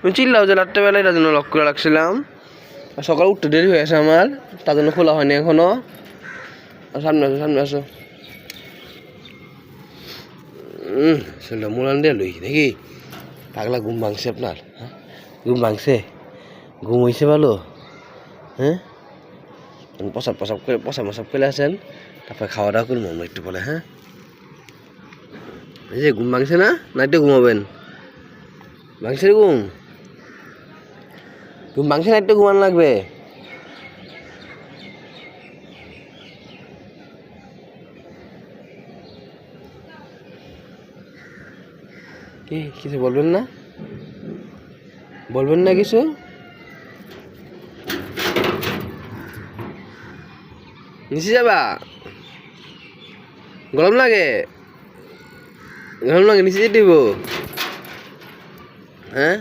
তুমি চিল্লাও যে রাত্রেবেলায় তার জন্য লক করে রাখছিলাম। সকাল উঠতে দেরি হয়ে আসে আমার, তার জন্য খোলা হয়নি এখনো। সামনে আসো সামনে আসো। সেটা মুলান দিয়ে লই নাকি? পাগলা ঘুম ভাঙছে আপনার? হ্যাঁ ঘুম ভাঙছে? ঘুম হয়েছে ভালো? হ্যাঁ প্রসাব প্রসাব করে আসেন, তারপরে খাওয়া দাওয়া করবো আমরা একটু বলে। হ্যাঁ এই যে ঘুম ভাঙছে না, না একটু ঘুমাবেন? ভাঙছে ঘুম? ঘুম ভাঙছে না, একটু ঘুমানো লাগবে। কি কিছু বলবেন না? বলবেন না কিছু? নিচে যাবা? গরম লাগে? গরম লাগে নিচে যেতে দিব? হ্যাঁ